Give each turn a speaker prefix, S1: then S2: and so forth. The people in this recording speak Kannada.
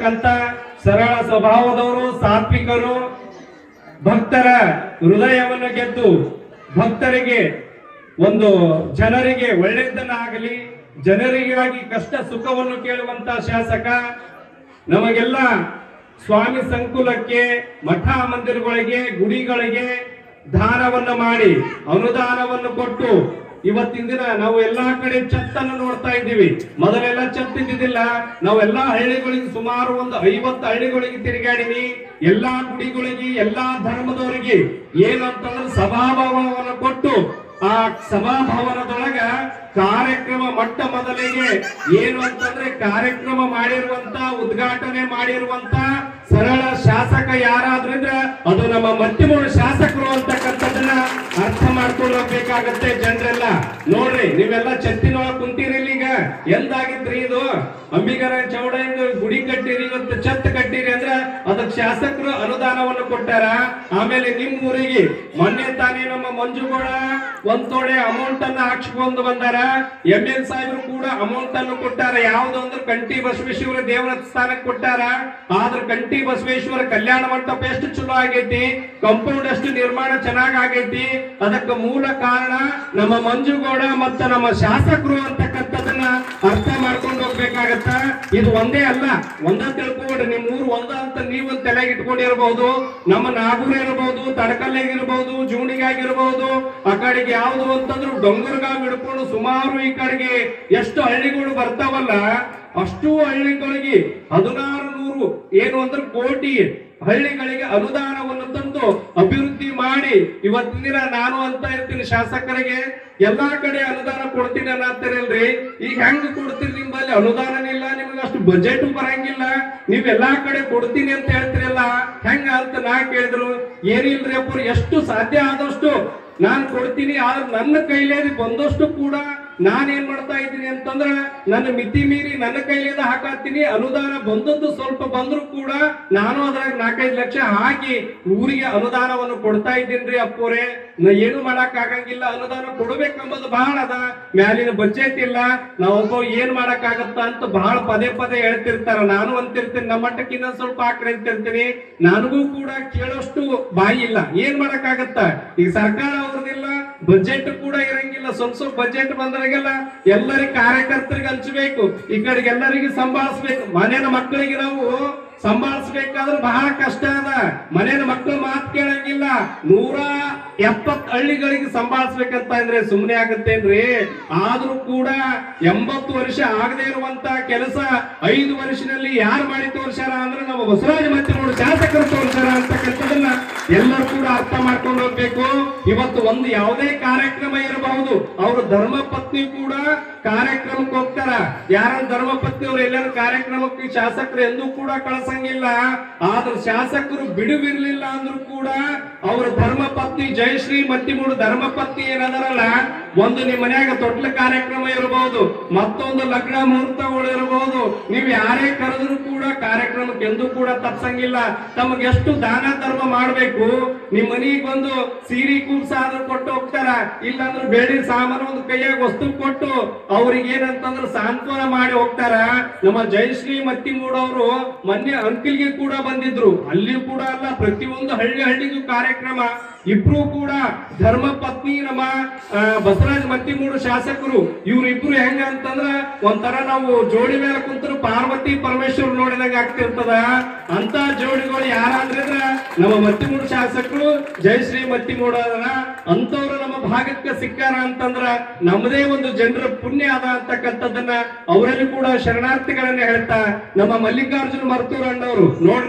S1: ಇರ್ತಕ್ಕಂತ ಸರಳ ಸ್ವಭಾವದವರು, ಸಾತ್ವಿಕರು, ಭಕ್ತರ ಹೃದಯವನ್ನು ಗೆದ್ದು ಭಕ್ತರಿಗೆ ಒಂದು ಜನರಿಗೆ ಒಳ್ಳೆಯದನ್ನಾಗಲಿ, ಜನರಿಗಾಗಿ ಕಷ್ಟ ಸುಖವನ್ನು ಕೇಳುವಂತ ಶಾಸಕ. ನಮಗೆಲ್ಲ ಸ್ವಾಮಿ ಸಂಕುಲಕ್ಕೆ, ಮಠ ಮಂದಿರಗಳಿಗೆ, ಗುಡಿಗಳಿಗೆ ದಾನವನ್ನು ಮಾಡಿ, ಅನುದಾನವನ್ನು ಕೊಟ್ಟು ಇವತ್ತಿನ ದಿನ ನಾವು ಎಲ್ಲಾ ಕಡೆ ಛತ್ತನ್ನು ನೋಡ್ತಾ ಇದ್ದೀವಿ. ಮೊದಲೆಲ್ಲ ಛತ್ ಇದ್ದಿದ್ದಿಲ್ಲ. ನಾವೆಲ್ಲಾ ಹಳ್ಳಿಗಳಿಗೆ ಸುಮಾರು ಒಂದು 50 ಹಳ್ಳಿಗಳಿಗೆ ತಿರುಗಾಡಿನಿ. ಎಲ್ಲಾ ಗುಡಿಗಳಿಗೆ, ಎಲ್ಲಾ ಧರ್ಮದವರಿಗೆ ಏನಂತಂದ್ರೆ ಸಭಾಭವನವನ್ನು ಕೊಟ್ಟು ಆ ಸಭಾಭವನದೊಳಗ ಕಾರ್ಯಕ್ರಮ ಮೊಟ್ಟ ಮೊದಲಿಗೆ ಏನು ಅಂತಂದ್ರೆ ಕಾರ್ಯಕ್ರಮ ಮಾಡಿರುವಂತ, ಉದ್ಘಾಟನೆ ಮಾಡಿರುವಂತ ಸರಳ ಶಾಸಕ ಯಾರಾದ್ರಿಂದ ಅದು ನಮ್ಮ ಮತ್ತಿಮೂರು ಶಾಸಕರು ಅಂತಕ್ಕಂಥದ್ದನ್ನ ಅರ್ಥ ಮಾಡ್ಕೊಂಡು ಹೋಗ್ಬೇಕಾಗತ್ತೆ ಜನರೆಲ್ಲ. ನೋಡ್ರಿ, ನೀವೆಲ್ಲ ಛತ್ತಿನೊಳಗೆ ಕುಂತೀರಿ. ಈಗ ಎಂದಾಗಿದ್ರಿ ಇದು? ಅಂಬಿಗರ ಚೌಡಯ್ಯನ ಗುಡಿ ಕಟ್ಟಿರಿ, ಇವತ್ತು ಛತ್ ಕಟ್ಟಿರಿ ಅಂದ್ರೆ ಅದಕ್ಕೆ ಶಾಸಕರು ಅನುದಾನವನ್ನು ಕೊಟ್ಟಾರ. ಆಮೇಲೆ ನಿಮ್ಮ ಊರಿಗೆ ಮೊನ್ನೆ ತಾನೇ ನಮ್ಮ ಮಂಜುಗೌಡ ಒಂದ್ ತೊಡೆ ಅಮೌಂಟ್ ಅನ್ನ ಹಾಕ್ಸ್ಕೊಂಡು ಬಂದಾರ. ML ಸಾಹೇಬರು ಕೂಡ ಅಮೌಂಟ್ ಅನ್ನು ಕೊಟ್ಟಾರ. ಯಾವ್ದು ಅಂದ್ರೆ ಕಂಠಿ ಬಸವೇಶ್ವರ ದೇವರ ಸ್ಥಾನಕ್ಕೆ ಕೊಟ್ಟಾರ. ಆದ್ರೆ ಕಂಠಿ ಬಸವೇಶ್ವರ ಕಲ್ಯಾಣ ಮಂಟಪ ಎಷ್ಟು ಚಲೋ ಆಗೈತಿ, ಕಂಪೌಂಡ್ ಅಷ್ಟು ನಿರ್ಮಾಣ ಚೆನ್ನಾಗ್ ಆಗೈತಿ. ಅದಕ್ಕೆ ಮೂಲ ಕಾರಣ ನಮ್ಮ ಮಂಜುಗೌಡ ಮತ್ತು ನಮ್ಮ ಶಾಸಕರು ಅಂತಕ್ಕಂಥದನ್ನ ಅರ್ಥ ಮಾಡ್ಕೊಂಡು ಹೋಗ್ಬೇಕಾಗತ್ತ. ಇದು ಒಂದೇ ಅಲ್ಲ, ಒಂದೇ ತಿಳ್ಕೊಬೇಡ್ರಿ. ನಿಮ್ ಊರು ಒಂದ ಅಂತ ನೀವು ತಲೆಗೆ ಇಟ್ಕೊಂಡಿರ್ಬಹುದು. ನಮ್ಮ ನಾಗೂರ್ ಇರಬಹುದು, ತಡಕಲ್ಲಾಗಿರ್ಬಹುದು, ಜೂಣಿಗಾಗಿರ್ಬಹುದು, ಆ ಕಡೆಗೆ ಯಾವ್ದು ಅಂತಂದ್ರು ಡೊಂಗರ್ಗಾವ್ ಹಿಡ್ಕೊಂಡು ಸುಮಾರು ಈ ಕಡೆಗೆ ಎಷ್ಟು ಹಳ್ಳಿಗಳು ಬರ್ತಾವಲ್ಲ, ಅಷ್ಟು ಹಳ್ಳಿಗಳಿಗೆ 1600 ಏನು ಅಂದ್ರೆ ಕೋಟಿ ಹಳ್ಳಿಗಳಿಗೆ ಅನುದಾನವನ್ನು ತಂದು ಅಭಿವೃದ್ಧಿ ಮಾಡಿ ಇವತ್ತಿನ ದಿನ ನಾನು ಅಂತ ಇರ್ತೀನಿ ಶಾಸಕರಿಗೆ ಎಲ್ಲಾ ಕಡೆ ಅನುದಾನ ಕೊಡ್ತೀನಿ ಅನ್ನತ್ತೀರಲ್ರಿ. ಈಗ ಹೆಂಗ್ ಕೊಡ್ತೀರಿ? ನಿಮ್ಮಲ್ಲಿ ಅನುದಾನನೇ ಇಲ್ಲ, ನಿಮ್ಗೆ ಅಷ್ಟು ಬಜೆಟ್ ಬರಂಗಿಲ್ಲ, ನೀವೆಲ್ಲಾ ಕಡೆ ಕೊಡ್ತೀನಿ ಅಂತ ಹೇಳ್ತೀರಲ್ಲ, ಹೆಂಗ ಅಂತ ನಾ ಕೇಳಿದ್ರು. ಏನಿಲ್ರಿ ಅಪ್ಪ, ಎಷ್ಟು ಸಾಧ್ಯ ಆದಷ್ಟು ನಾನು ಕೊಡ್ತೀನಿ. ಆದ್ರೆ ನನ್ನ ಕೈಲೇದಿ ಬಂದಷ್ಟು ಕೂಡ ನಾನೇನ್ ಮಾಡ್ತಾ ಇದ್ದೀನಿ ಅಂತಂದ್ರ ನನ್ನ ಮಿತಿ ಮೀರಿ ನನ್ನ ಕೈಲಿಂದ ಹಾಕಾತೀನಿ. ಅನುದಾನ ಬಂದದ್ದು ಸ್ವಲ್ಪ ಬಂದ್ರು ಕೂಡ ನಾನು ಅದ್ರಾಗ 4-5 ಲಕ್ಷ ಹಾಕಿ ಊರಿಗೆ ಅನುದಾನವನ್ನು ಕೊಡ್ತಾ ಇದ್ದೀನ್ರಿ ಅಪ್ಪೋರೆ. ಏನು ಮಾಡಕ್ ಆಗಂಗಿಲ್ಲ, ಅನುದಾನ ಕೊಡ್ಬೇಕಂಬುದು ಬಹಳ ಅದ. ಮ್ಯಾಲಿನ ಬಜೆಟ್ ಇಲ್ಲ, ನಾವೊಬ್ಬ ಏನ್ ಮಾಡಕ್ ಆಗತ್ತ ಅಂತ ಬಹಳ ಪದೇ ಪದೇ ಹೇಳ್ತಿರ್ತಾರ. ನಾನು ಅಂತಿರ್ತೀನಿ, ನಮ್ಮ ಮಟ್ಟಕ್ಕಿಂತ ಸ್ವಲ್ಪ ಹಾಕ್ರಿ ಅಂತಿರ್ತೀನಿ. ನನಗೂ ಕೂಡ ಕೇಳೋಷ್ಟು ಬಾಯಿ ಇಲ್ಲ. ಏನ್ ಮಾಡಕ್ ಆಗತ್ತ? ಈಗ ಸರ್ಕಾರ ಅವ್ರದಿಲ್ಲ, ಬಜೆಟ್ ಕೂಡ ಇರಂಗಿಲ್ಲ. ಸ್ವಲ್ಪ ಬಜೆಟ್ ಬಂದ್ರಾಗೆಲ್ಲ ಎಲ್ಲರಿಗೂ ಕಾರ್ಯಕರ್ತರಿಗೆ ಹಂಚಬೇಕು, ಈ ಕಡೆಗೆ ಎಲ್ಲರಿಗೂ ಸಂಭಾಳಿಸ್ಬೇಕು. ಮನೆಯ ಮಕ್ಕಳಿಗೆ ನಾವು ಸಂಭಾಳಿಸ್ಬೇಕಾದ್ರೆ ಬಹಳ ಕಷ್ಟ ಅದ. ಮನೆಯ ಮಕ್ಕಳು ಮಾತು ಕೇಳಂಗಿಲ್ಲ. 170 ಹಳ್ಳಿಗಳಿಗೆ ಸಂಭಾಳಿಸ್ಬೇಕಂತ ಅಂದ್ರೆ ಸುಮ್ಮನೆ ಆಗತ್ತೇನ್ರಿ? ಆದ್ರೂ ಕೂಡ 80 ವರ್ಷ ಆಗದೆ ಇರುವಂತ ಕೆಲಸ 5 ವರ್ಷದಲ್ಲಿ ಯಾರು ಮಾಡಿ ತೋರ್ಸಾರ ಅಂದ್ರೆ ನಮ್ಮ ಬಸವರಾಜ ಮತ್ತಿಮೂರು ಶಾಸಕರು ತೋರ್ಸಾರ ಅಂತಕ್ಕಂಥದನ್ನ ಎಲ್ಲರೂ ಕೂಡ ಅರ್ಥ ಮಾಡ್ಕೊಂಡು ಹೋಗ್ಬೇಕು. ಇವತ್ತು ಒಂದು ಯಾವುದೇ ಕಾರ್ಯಕ್ರಮ ಇರಬಹುದು, ಅವರು ಧರ್ಮ ಪತ್ನಿ ಕೂಡ ಕಾರ್ಯಕ್ರಮಕ್ಕೆ ಹೋಗ್ತಾರ. ಯಾರ ಧರ್ಮ ಪತ್ನಿ ಅವ್ರು ಎಲ್ಲರೂ ಕಾರ್ಯಕ್ರಮಕ್ಕೆ ಶಾಸಕರು ಎಂದೂ ಕೂಡ ಕಳಿಸಂಗಿಲ್ಲ. ಆದ್ರೂ ಶಾಸಕರು ಬಿಡುವಿರ್ಲಿಲ್ಲ ಅಂದ್ರೂ ಕೂಡ ಅವ್ರ ಧರ್ಮ ಪತ್ನಿ ಜಯಶ್ರೀ ಮತ್ತಿಮೂರು ಧರ್ಮ ಪತ್ನಿ ಏನದಾರಲ್ಲ, ಒಂದು ನಿಮ್ಮ ಮನ್ಯಾಗ ತೊಟ್ಲ ಕಾರ್ಯಕ್ರಮ ಇರಬಹುದು, ಮತ್ತೊಂದು ಲಗ್ನ ಮುಹೂರ್ತಗಳು ಇರಬಹುದು, ನೀವು ಯಾರೇ ಕರೆದ್ರು ಕೂಡ ಕಾರ್ಯಕ್ರಮಕ್ಕೆ ಎಂದೂ ಕೂಡ ತಪ್ಸಂಗಿಲ್ಲ. ತಮಗೆ ಎಷ್ಟು ದಾನ ಧರ್ಮ ಮಾಡ್ಬೇಕು, ನಿಮ್ ಮನೆಗೆ ಬಂದು ಸೀರೆ ಕೂರ್ಸ ಆದ್ರೂ ಕೊಟ್ಟು ಹೋಗ್ತಾರ. ಇಲ್ಲಾಂದ್ರೆ ಬೆಳ್ಳಿ ಸಾಮಾನು ಒಂದು ಕೈಯಾಗ ವಸ್ತು ಕೊಟ್ಟು ಅವ್ರಿಗೆ ಏನಂತಂದ್ರೆ ಸಾಂತ್ವನ ಮಾಡಿ ಹೋಗ್ತಾರ. ನಮ್ಮ ಜಯಶ್ರೀ ಮತ್ತಿಮೂರು ಅವರು ಮೊನ್ನೆ ಅಂಕಲ್ಗೆ ಕೂಡ ಬಂದಿದ್ರು. ಅಲ್ಲಿಯೂ ಕೂಡ ಅಲ್ಲ, ಪ್ರತಿಯೊಂದು ಹಳ್ಳಿಗೂ ಕಾರ್ಯಕ್ರಮ. ಇಬ್ರು ಕೂಡ ಧರ್ಮ ಪತ್ನಿ ನಮ್ಮ ಬಸವರಾಜ ಮತ್ತಿಮೂರು ಶಾಸಕರು. ಇವ್ರಿಬ್ರು ಹೆಂಗ ಅಂತಂದ್ರ ಒಂಥರ ನಾವು ಜೋಡಿ ಮೇಲೆ ಕುಂತರು ಪಾರ್ವತಿ ಪರಮೇಶ್ವರ್ ನೋಡಿದಾಗ ಆಗ್ತಿರ್ತದ. ಅಂತ ಜೋಡಿಗಳು ಯಾರಂದ್ರ ನಮ್ಮ ಮತ್ತಿಮೂರು ಶಾಸಕರು ಜಯಶ್ರೀ ಮತ್ತಿಮೂರು ಅದರ. ಅಂತವ್ರು ನಮ್ಮ ಭಾಗಕ್ಕೆ ಸಿಕ್ಕಾರ ಅಂತಂದ್ರ ನಮ್ಮದೇ ಒಂದು ಜನರ ಪುಣ್ಯ ಅದ ಅಂತಕ್ಕಂಥದ್ದನ್ನ ಅವರಲ್ಲಿ ಕೂಡ ಶರಣಾರ್ಥಿಗಳನ್ನ ಹೇಳ್ತಾ ನಮ್ಮ ಮಲ್ಲಿಕಾರ್ಜುನ ಮರ್ತೂರ್ ಅಣ್ಣವರು ನೋಡಿ